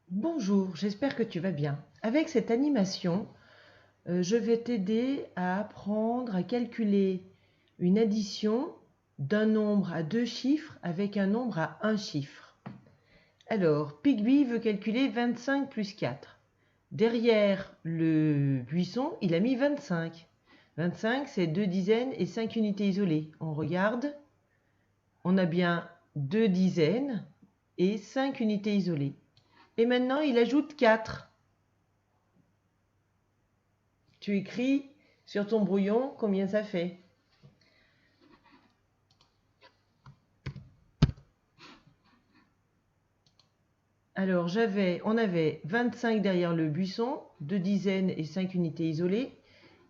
Bonjour, j'espère que tu vas bien. Avec cette animation, je vais t'aider à apprendre à calculer une addition d'un nombre à deux chiffres avec un nombre à un chiffre. Alors, Pigby veut calculer 25 plus 4. Derrière le buisson, il a mis 25. 25, c'est 2 dizaines et 5 unités isolées. On regarde, on a bien 2 dizaines et 5 unités isolées. Et maintenant, il ajoute 4. Tu écris sur ton brouillon combien ça fait. Alors, on avait 25 derrière le buisson, 2 dizaines et 5 unités isolées,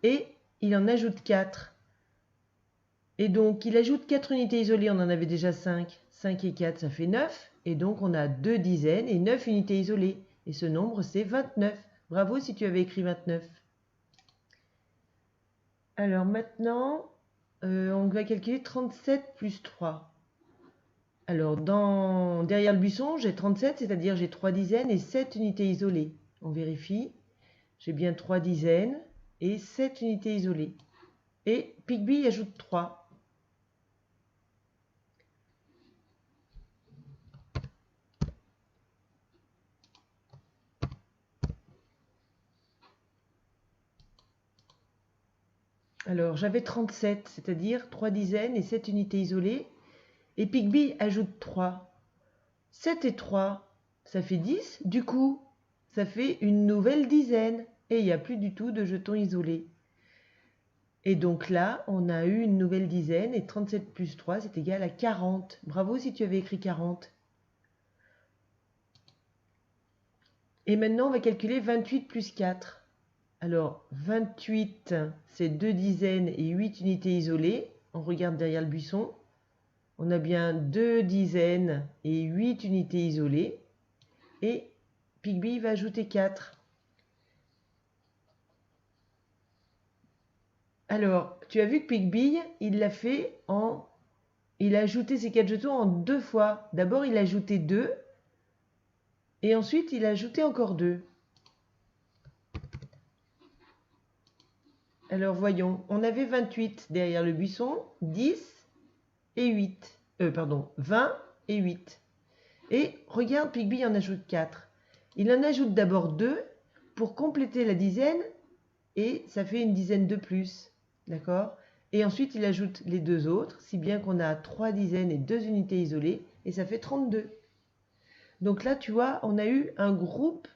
et il en ajoute 4. Et donc, il ajoute 4 unités isolées, on en avait déjà 5. 5 et 4, ça fait 9. Et donc, on a 2 dizaines et 9 unités isolées. Et ce nombre, c'est 29. Bravo si tu avais écrit 29. Alors maintenant, on va calculer 37 plus 3. Alors, derrière le buisson, j'ai 37, c'est-à-dire j'ai 3 dizaines et 7 unités isolées. On vérifie. J'ai bien 3 dizaines et 7 unités isolées. Et Pigby ajoute 3. Alors, j'avais 37, c'est-à-dire 3 dizaines et 7 unités isolées. Et Pigby ajoute 3. 7 et 3, ça fait 10. Du coup, ça fait une nouvelle dizaine. Et il n'y a plus du tout de jetons isolés. Et donc là, on a eu une nouvelle dizaine et 37 plus 3, c'est égal à 40. Bravo si tu avais écrit 40. Et maintenant, on va calculer 28 plus 4. Alors, 28, c'est 2 dizaines et 8 unités isolées. On regarde derrière le buisson. On a bien 2 dizaines et 8 unités isolées. Et Pigby va ajouter 4. Alors, tu as vu que Pigby, il l'a fait en... Il a ajouté ces 4 jetons en deux fois. D'abord, il a ajouté 2. Et ensuite, il a ajouté encore 2. Alors, voyons. On avait 28 derrière le buisson, 10 et 8. Pardon, 20 et 8. Et regarde, Pigby en ajoute 4. Il en ajoute d'abord 2 pour compléter la dizaine et ça fait une dizaine de plus. D'accord? Et ensuite, il ajoute les deux autres, si bien qu'on a 3 dizaines et 2 unités isolées et ça fait 32. Donc là, tu vois, on a eu un groupe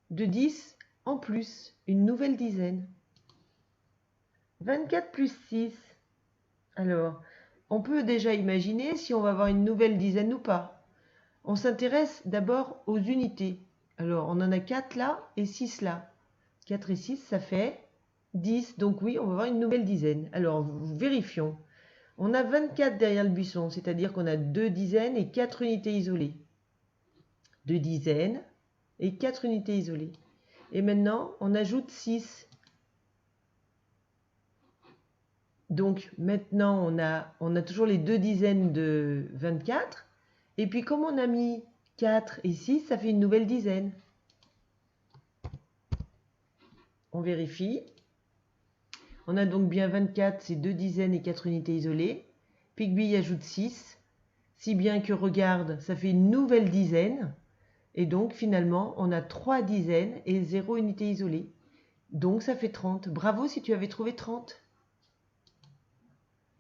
de 10 en plus, une nouvelle dizaine. 24 plus 6. Alors, on peut déjà imaginer si on va avoir une nouvelle dizaine ou pas. On s'intéresse d'abord aux unités. Alors, on en a 4 là et 6 là. 4 et 6, ça fait 10. Donc oui, on va avoir une nouvelle dizaine. Alors, vérifions. On a 24 derrière le buisson, c'est-à-dire qu'on a 2 dizaines et 4 unités isolées. 2 dizaines et 4 unités isolées. Et maintenant, on ajoute 6. Donc maintenant, on a toujours les 2 dizaines de 24. Et puis comme on a mis 4 et 6, ça fait une nouvelle dizaine. On vérifie. On a donc bien 24, c'est 2 dizaines et 4 unités isolées. Pigby ajoute 6. Si bien que regarde, ça fait une nouvelle dizaine. Et donc finalement, on a 3 dizaines et 0 unité isolée. Donc ça fait 30. Bravo si tu avais trouvé 30.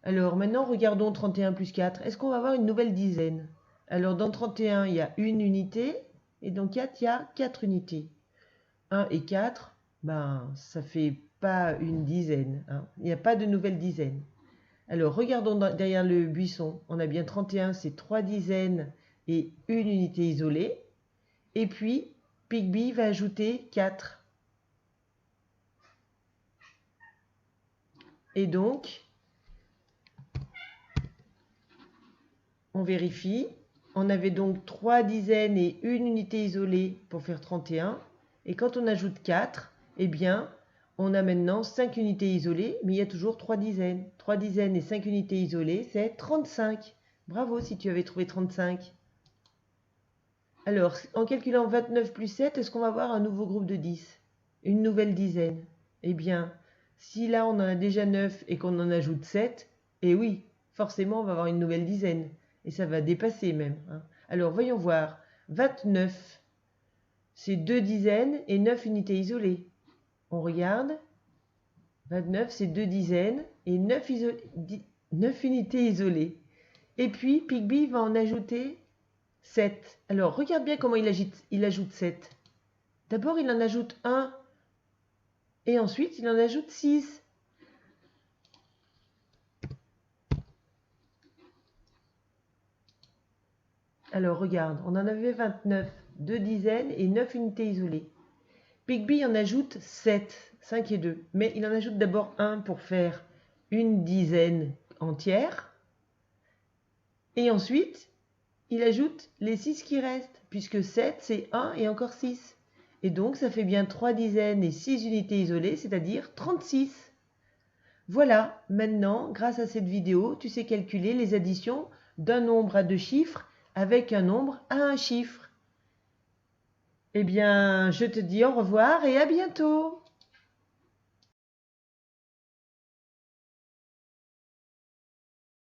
Alors maintenant, regardons 31 plus 4. Est-ce qu'on va avoir une nouvelle dizaine? Alors dans 31, il y a une unité. Et dans 4, il y a 4 unités. 1 et 4, ben, ça ne fait pas une dizaine. Hein. Il n'y a pas de nouvelle dizaine. Alors regardons derrière le buisson. On a bien 31, c'est 3 dizaines et une unité isolée. Et puis, Pigby va ajouter 4. Et donc, on vérifie. On avait donc 3 dizaines et une unité isolée pour faire 31. Et quand on ajoute 4, eh bien, on a maintenant 5 unités isolées, mais il y a toujours 3 dizaines. 3 dizaines et 5 unités isolées, c'est 35. Bravo si tu avais trouvé 35. Alors, en calculant 29 plus 7, est-ce qu'on va avoir un nouveau groupe de 10? Une nouvelle dizaine? Eh bien, si là on en a déjà 9 et qu'on en ajoute 7, eh oui, forcément on va avoir une nouvelle dizaine. Et ça va dépasser même, hein. Alors, voyons voir. 29, c'est 2 dizaines et 9 unités isolées. On regarde. 29, c'est 2 dizaines et 9 unités isolées. Et puis, Pigby va en ajouter 7. Alors, regarde bien comment il ajoute 7. D'abord, il en ajoute 1 et ensuite, il en ajoute 6. Alors, regarde, on en avait 29, 2 dizaines et 9 unités isolées. Pigby en ajoute 7, 5 et 2. Mais il en ajoute d'abord 1 pour faire une dizaine entière. Et ensuite, il ajoute les 6 qui restent, puisque 7, c'est 1 et encore 6. Et donc, ça fait bien 3 dizaines et 6 unités isolées, c'est-à-dire 36. Voilà, maintenant, grâce à cette vidéo, tu sais calculer les additions d'un nombre à 2 chiffres avec un nombre à 1 chiffre. Eh bien, je te dis au revoir et à bientôt!